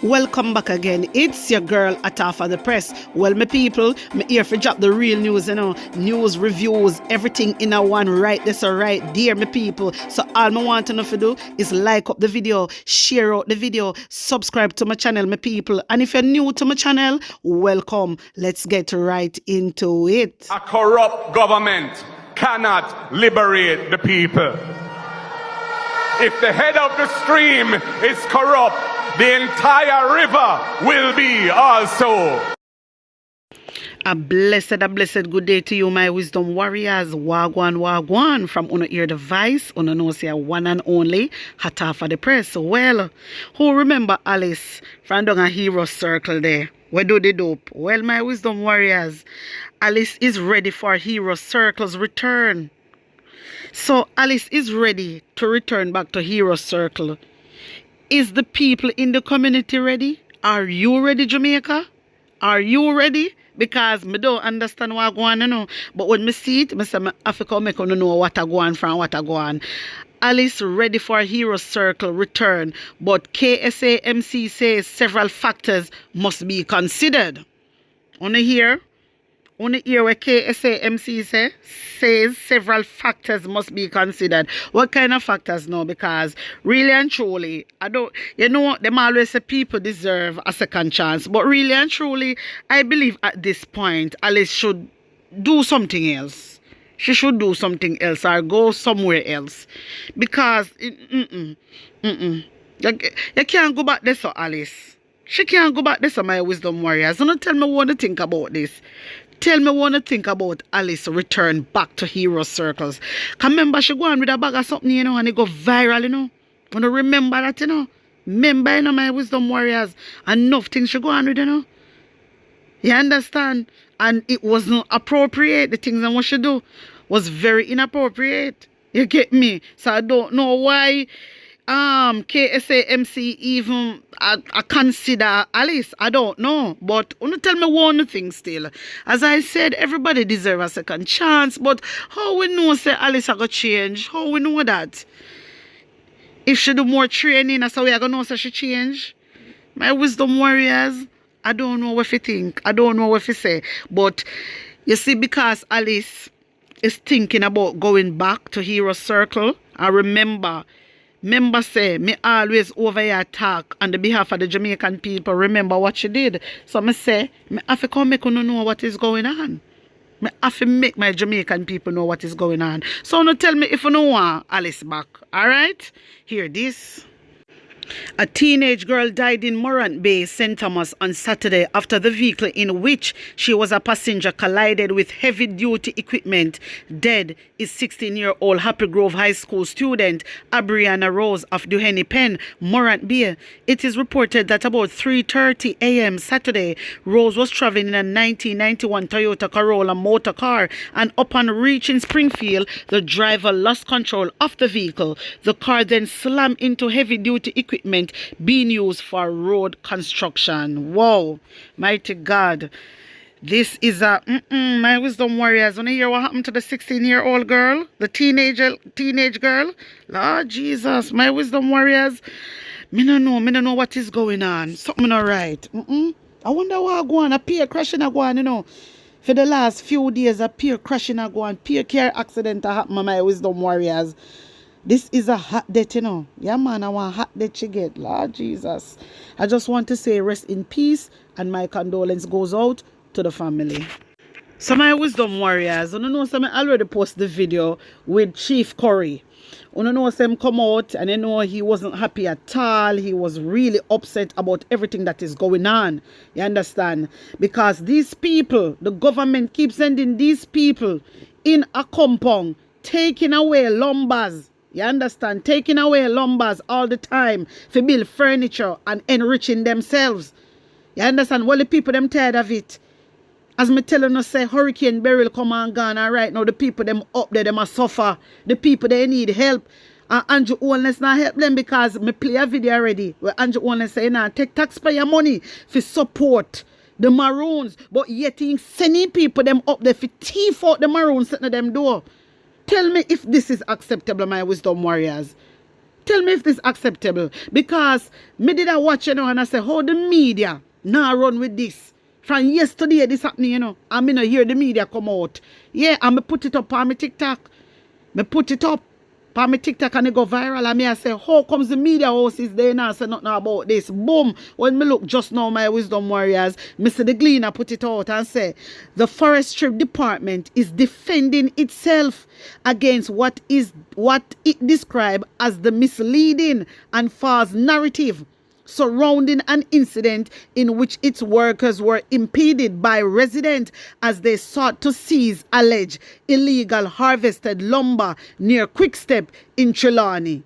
Welcome back again. It's your girl Atafa the Press. Well, my people, me here for drop the real news, news, reviews, everything in a one right this or right there, my people. So all I want to know to do is like up the video, share out the video, subscribe to my channel, my people. And if you're new to my channel, welcome. Let's get right into it. A corrupt government cannot liberate the people. If the head of the stream is corrupt, the entire river will be also. A blessed good day to you, my wisdom warriors. Wagwan from Uno Ear Device. Uno know say one and only Atafa the Press. Well, who remember Alice from down a hero circle there? Where do they dope? Well, my wisdom warriors, Alice is ready for hero circle's return. So Alice is ready to return back to hero circle. Is the people in the community ready? Are you ready, Jamaica? Are you ready? Because me don't understand what I go on, But when me see it, me say me have to come make you know what I go on from what I go on. Alice ready for Hero Circle return, but KSAMC says several factors must be considered. Only here where KSAMC says several factors must be considered. What kind of factors now? Because really and truly, them always say people deserve a second chance. But really and truly, I believe at this point, Alice should do something else. She should do something else or go somewhere else. Because, you can't go back there, so Alice. She can't go back there, so my wisdom warriors. Don't tell me what to think about this. Tell me what to think about Alice return back to hero circles. Cause remember she go on with a bag of something, and it go viral, Want to remember that, Remember, my wisdom warriors. Enough things she go on with, You understand? And it wasn't appropriate. The things that what she do was very inappropriate. You get me? So I don't know why KSAMC even I consider Alice. I don't know, but wanna tell me one thing still. As I said, everybody deserves a second chance, but how we know say Alice are gonna change? How we know that? If she do more training, that's how we are gonna know say she change. My wisdom warriors, I don't know what you think. I don't know what you say. But you see, because Alice is thinking about going back to Hero Circle, I remember say me always over here talk on the behalf of the Jamaican people. Remember what she did. So me say me have to come make you know what is going on. Me have to make my Jamaican people know what is going on. So no tell me if you don't want Alice back. Alright? Hear this. A teenage girl died in Morant Bay, St. Thomas on Saturday after the vehicle in which she was a passenger collided with heavy-duty equipment. Dead is 16-year-old Happy Grove High School student Abriana Rose of Duhenny Pen, Morant Bay. It is reported that about 3:30 a.m. Saturday, Rose was traveling in a 1991 Toyota Corolla motor car, and upon reaching Springfield, the driver lost control of the vehicle. The car then slammed into heavy-duty equipment being used for road construction. Wow, mighty God. This is a my wisdom warriors. Wanna hear what happened to the 16-year-old girl, the teenage girl? Lord Jesus, my wisdom warriors. Me no know what is going on. Something not right. I wonder what go on. A peer crashing a go on, For the last few days, a peer crashing a go on. Peer car accident happen, my wisdom warriors. This is a hot death, Yeah, man, I want hot death she get. Lord Jesus. I just want to say rest in peace, and my condolence goes out to the family. So my wisdom warriors, you know some already post the video with Chief Curry. You know some come out and he wasn't happy at all. He was really upset about everything that is going on. You understand? Because these people, the government keeps sending these people in a compound, taking away lumbers. You understand? Taking away lumbers all the time to build furniture and enriching themselves. You understand? Well, the people, them tired of it. As me telling us, say, Hurricane Beryl come and gone, and right now the people, them up there, them a suffer. The people, they need help. And Andrew Owens not help them because me play a video already where Andrew Owens say, take taxpayer money for support the Maroons. But yet, he sending people, them up there for thief out the Maroons sitting at them door. Tell me if this is acceptable, my wisdom warriors. Tell me if this is acceptable. Because me did I watch, and I say, how the media now run with this? From yesterday, this happening, and me not hear the media come out. Yeah, and me put it up on my TikTok. Me put it up on my TikTok and it go viral. And me I say, how comes the media houses there now say nothing about this? Boom. When me look just now, my wisdom warriors, Mr. The Gleaner put it out and say, the forestry department is defending itself against what it described as the misleading and false narrative surrounding an incident in which its workers were impeded by residents as they sought to seize alleged illegal harvested lumber near Quickstep in Trelawney.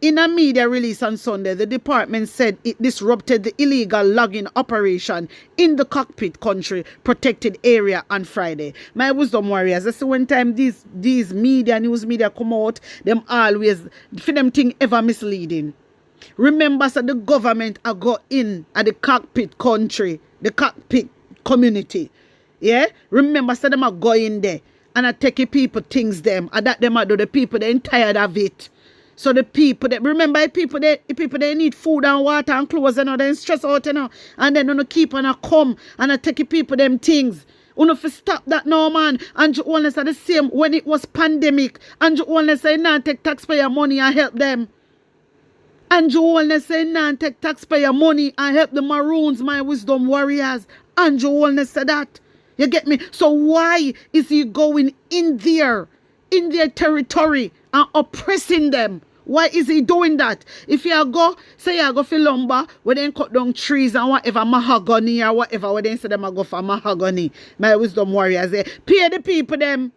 In a media release on Sunday, the department said it disrupted the illegal logging operation in the Cockpit country protected area on Friday. My wisdom warriors, I see one time these news media come out, them always, for them thing ever misleading. Remember, so the government are go in at the Cockpit country, the Cockpit community. Yeah? Remember, so them are going there and I take people things them. And that them are do the people they tired of it. So the people that remember the people they need food and water and clothes and they stress out, and then you keep on come and I take people them things. You know, for stop that now, man. And you only say the same when it was pandemic. And you only say nah take taxpayer money and help them. And you only say nah take taxpayer money and help the Maroons, my wisdom warriors. And you only say that. You get me? So why is he going in their territory and oppressing them? Why is he doing that? If you go, say you go for lumber, where they cut down trees and whatever, mahogany or whatever, where they say them go for mahogany, my wisdom warriors, pay the people them.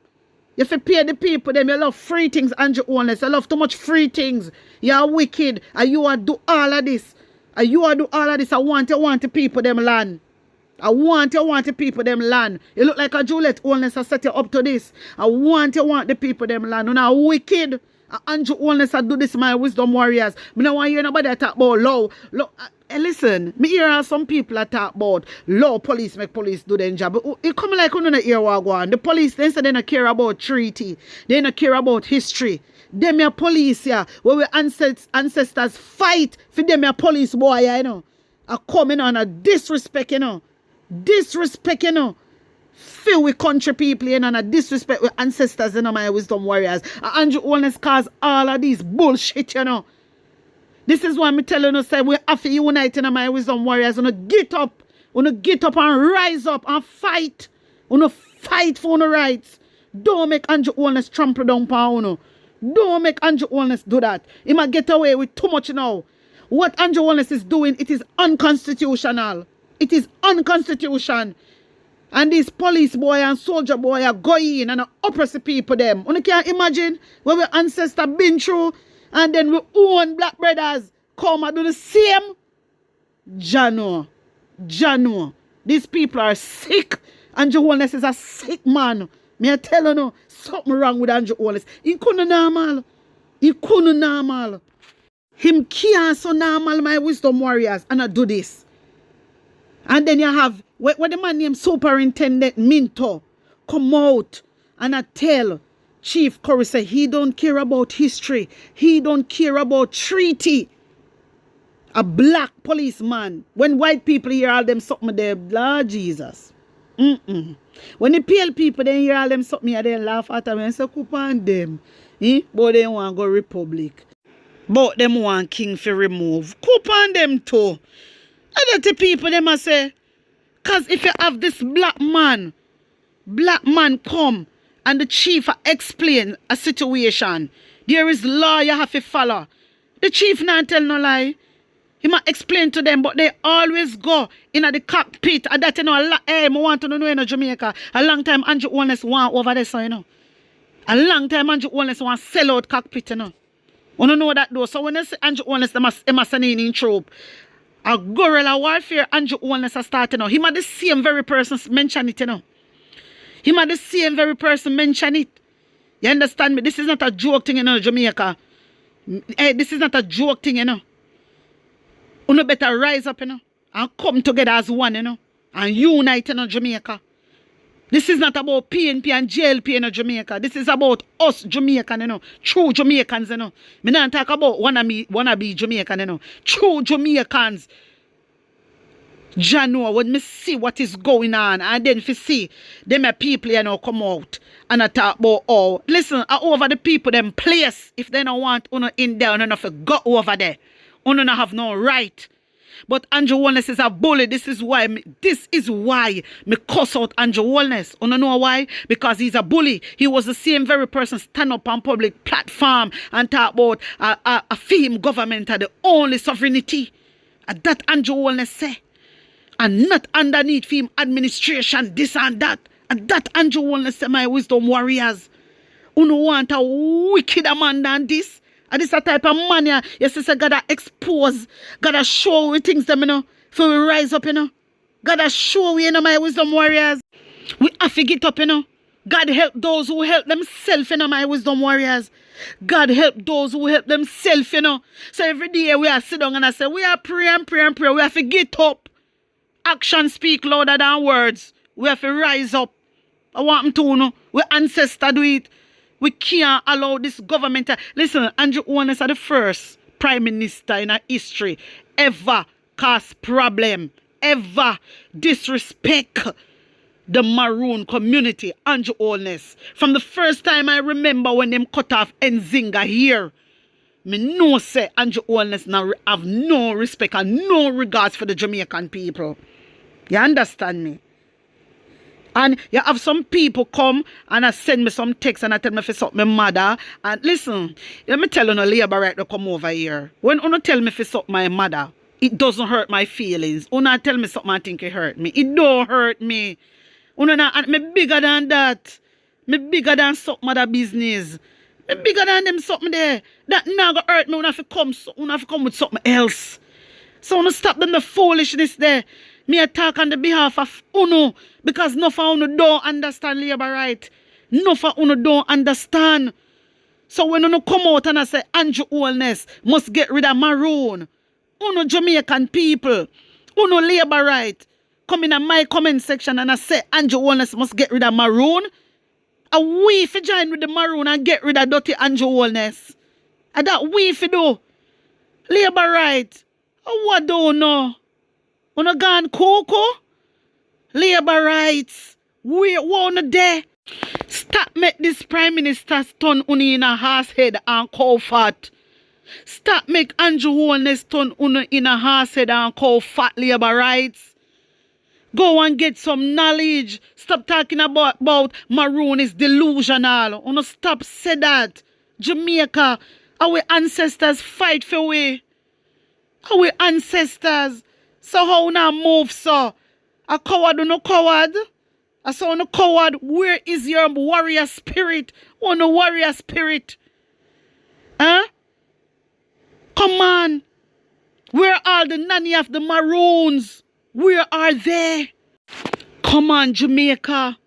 You have to pay the people them. You love free things, and you own this. You love too much free things. You are wicked. And you are do all of this. And you are do all of this. I want the people them land. I want the people them land. You look like a Juliet Owners set you up to this. I want the people them land. You're not wicked. Andrew Owners do this, my wisdom warriors. I don't want to hear nobody talk about law. Listen, me hear some people talk about law, police make police do their job. It come like you don't hear what go on. The police, they say they don't care about treaty. They don't care about history. Them your police, yeah, where we ancestors fight for them your police boy, are coming on a disrespect, Disrespect, Fill with country people, and a disrespect with ancestors, my wisdom warriors. Andrew Owners cause all of these bullshit, This is why I'm telling you, say we have to unite, my wisdom warriors. Get up and rise up and fight. Fight for your rights. Don't make Andrew Owners trample down upon. Don't make Andrew Owners do that. He might get away with too much now. What Andrew Owners is doing, it is unconstitutional. It is unconstitutional. And these police boy and soldier boy are going in and oppress the people them. You can't imagine what our ancestors been through, and then we own black brothers come and do the same. Jano. These people are sick. Andrew Wallace is a sick man. Me I tell you, something wrong with Andrew Wallace. He couldn't normal. Him can't so normal, my wisdom warriors, and I do this. And then you have what the man named Superintendent Minto come out and I tell Chief Curry say he don't care about history. He don't care about treaty. A black policeman. When white people hear all them something there, Lord Jesus. When the pale people then hear all them something, they laugh at them and say, coupon them. But they want to go republic. But them want king for remove. Coupon them too. And the people them must say, because if you have this black man come and the chief explain a situation, there is law you have to follow. The chief not tell no lie. He might explain to them, but they always go in the cockpit. And that, I want to know in Jamaica. A long time Andrew Wallace want over there, so, A long time Andrew Wallace want sell out cockpit, You don't know that though. So when they say Andrew Wallace, they must send in troop. A guerrilla warfare, Andrew Wallace has started now. He might the same very person mention it, He might the same very person mention it. You understand me? This is not a joke thing, Jamaica. Hey, this is not a joke thing, You better rise up, and come together as one, and unite, Jamaica. This is not about PNP and JLP in Jamaica. This is about us Jamaican, you know. True Jamaicans, you know. Me not talk about wanna be Jamaican, you know. True Jamaicans. January, when me see what is going on, and then if you see them people, you know, come out and I talk about, oh, listen, over the people, them place, if they don't want uno in there, uno have go over there. Uno not have no right. But Andrew Wellness is a bully. This is why me cuss out Andrew Wellness. Uno know why? Because he's a bully. He was the same very person stand up on public platform and talk about a film government are the only sovereignty. That Andrew Wellness say. And not underneath him administration, this and that. And that Andrew Wellness say, my wisdom warriors. Uno want a wicked man than this. And this a type of man, yeah. Your sister gotta expose, gotta show we things them, you know, for we rise up, you know. Gotta show we, you know, my wisdom warriors. We have to get up, you know. God help those who help themselves, you know, my wisdom warriors. God help those who help themselves, you know. So every day we are sit down and I say, we are pray and pray and pray. We have to get up. Action speak louder than words. We have to rise up. I want them to know. We ancestors do it. We can't allow this government. Listen, Andrew Wellness are the first prime minister in our history ever cause problem, ever disrespect the Maroon community. Andrew Wellness. From the first time I remember when them cut off Nzinga here, me know say Andrew Wellness now have no respect and no regards for the Jamaican people. You understand me? And you have some people come and I send me some text and I tell me if it's up my mother. And listen, let me tell you no labor right to come over here. When you tell me if it's up my mother, it doesn't hurt my feelings. You tell me something I think it hurt me. It don't hurt me. Me bigger than that. Me bigger than something other business. Me bigger than them something there. That not gonna hurt me. You have to come with something else. So you stop them the foolishness there. Me a talk on the behalf of Uno because no for Uno don't understand labor right. No for Uno don't understand. So when Uno come out and I say Andrew Wellness must get rid of Maroon, Uno Jamaican people, Uno labor right, come in my comment section and I say Andrew Wellness must get rid of Maroon. And we if you join with the Maroon and get rid of dirty Andrew Wellness. And that we if you do. Labor right. What do you know? Uno gone cocoa? Labor rights. We wanna there. Stop make this prime minister turn uno in a horse head and cow fat. Stop make Andrew Wellness turn uno in a horse head and cow fat labor rights. Go and get some knowledge. Stop talking about Maroon is delusional. Uno stop say that. Jamaica, our ancestors fight for we. Our ancestors. So how now move, so? A coward or no coward? I saw no coward. Where is your warrior spirit? Oh, no warrior spirit. Huh? Come on. Where are the nanny of the Maroons? Where are they? Come on, Jamaica.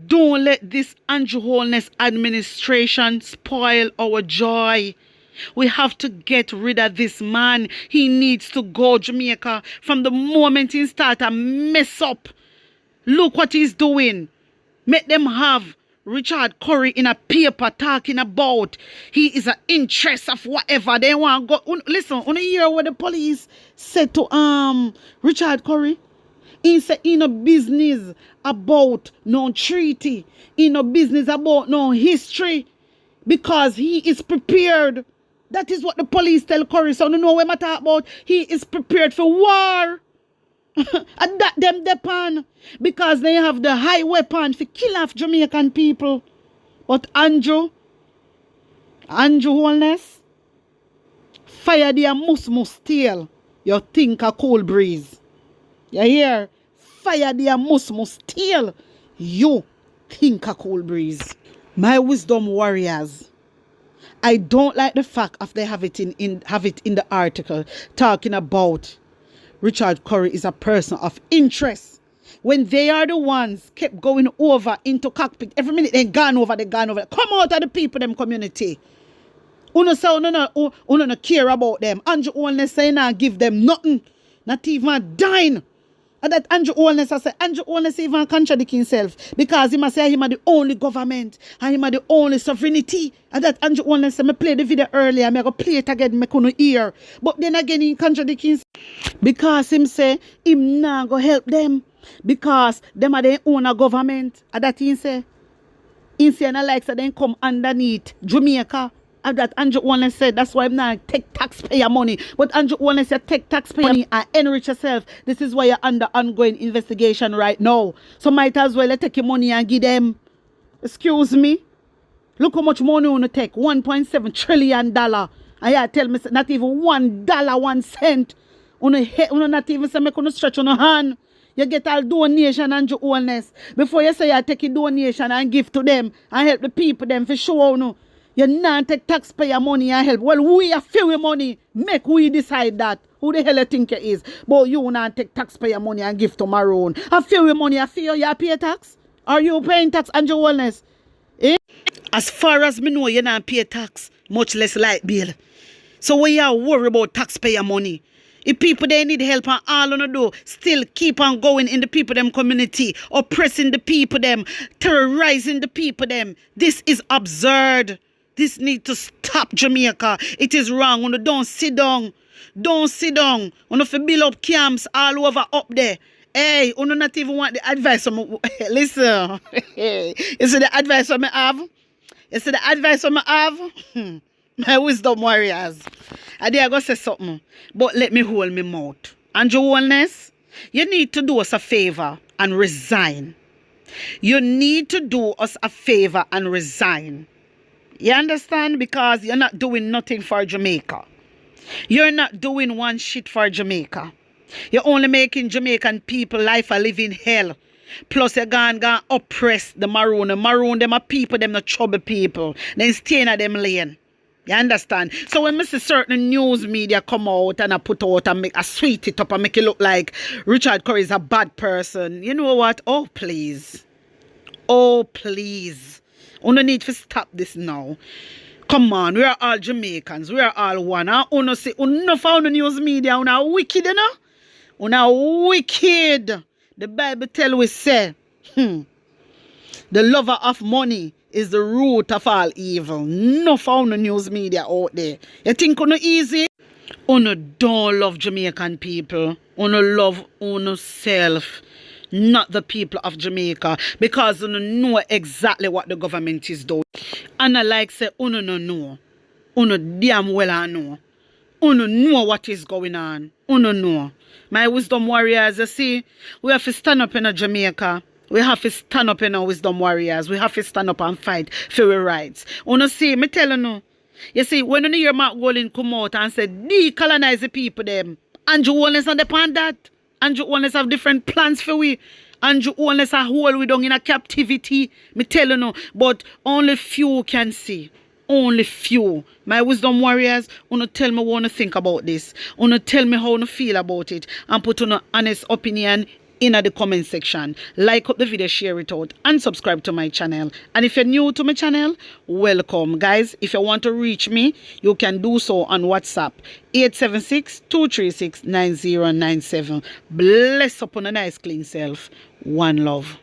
Don't let this Andrew Wellness administration spoil our joy. We have to get rid of this man. He needs to go, Jamaica. From the moment he start to mess up. Look what he's doing. Make them have Richard Curry in a paper talking about he is an interest of whatever they want. Go. Listen, on a year where the police said to Richard Curry, he said in a business about no treaty, in a business about no history, because he is prepared. That is what the police tell Curry. So you know what I'm talking about. He is prepared for war. And that them depend. Because they have the high weapon to kill off Jamaican people. But Andrew Wellness, fire the mus tail. You think a cool breeze. You hear? Fire the mus tail. You think a cool breeze. My wisdom warriors. I don't like the fact of they have it in the article talking about Richard Curry is a person of interest. When they are the ones kept going over into Cockpit, every minute they gone over. Come out of the people, them community. Uno say uno no care about them. Andrew Wellness say nah give them nothing. Not even a dime. And that Andrew Holness, I say, Andrew Holness even contradict himself because he must say him are the only government and him are the only sovereignty. And that Andrew Holness say, me play the video earlier, me go play it again, me couldn't hear. But then again, he contradict himself because him say, him not go help them because them are their own government. And that he say, and I like so then come underneath Jamaica. And that Andrew Holness said, that's why I'm not take taxpayer money. But Andrew Holness said, take taxpayer money and enrich yourself. This is why you're under ongoing investigation right now. So might as well take your money and give them. Excuse me. Look how much money you want to take. $1.7 trillion. And you tell me not even $1, 1 cent. You not even say, make you stretch on your hand. You get all donation and your Holness. Before you say you take a donation and give to them and help the people them for sure. No. You not take taxpayer money and help. Well, we are few money. Make we decide that. Who the hell you think you is? But you not take taxpayer money and give to Maroon. A few money, I feel you pay tax? Are you paying tax and your Holness? Eh? As far as me know, you not pay tax. Much less light bill. So why you worry about taxpayer money? If people they need help and all on the do, still keep on going in the people them community, oppressing the people them, terrorizing the people them. This is absurd. This need to stop, Jamaica. It is wrong. When you don't sit down. Don't sit down. When you build up camps all over up there. Hey, you not even want the advice from me. Listen. You see the advice from me have? You see the advice from me have? My wisdom warriors. I dare go say something. But let me hold my mouth. Andrew Holness, you need to do us a favor and resign. You need to do us a favor and resign. You understand? Because you're not doing nothing for Jamaica. You're not doing one shit for Jamaica. You're only making Jamaican people life a living hell. Plus you're going to oppress the Maroon. The Maroon, them are people, them not trouble people. Then stay in them lane. You understand? So when I see certain news media come out and I put out and I sweet it up and make it look like Richard Curry is a bad person. You know what? Oh, please. Oh, please. We don't need to stop this now. Come on, we are all Jamaicans. We are all one. Uno say, uno found the news media, uno wicked, you know? Uno wicked. The Bible tell we say, the lover of money is the root of all evil. No found the news media out there. You think uno easy? Uno don't love Jamaican people. Uno love uno self. Not the people of Jamaica, because you know exactly what the government is doing. And I like say, uno no know. Uno damn well I know. Uno know what is going on. Uno know. My wisdom warriors, you see, we have to stand up in a Jamaica. We have to stand up in our wisdom warriors. We have to stand up and fight for our rights. Uno see, me tell you see, when you hear Mark Golding come out and say, decolonize the people them, Andrew Holness not depend that. Andrew Holness have different plans for we. Andrew Holness a hold we down in a captivity. Me tell you, but only few can see. Only few. My wisdom warriors, wanna tell me what you think about this. Wanna tell me how you feel about it. And put on an honest opinion in the comment section. Like up the video, share it out, and subscribe to my channel. And if you're new to my channel, welcome. Guys, if you want to reach me, you can do so on WhatsApp 876-236-9097. Bless upon a nice clean self. One love.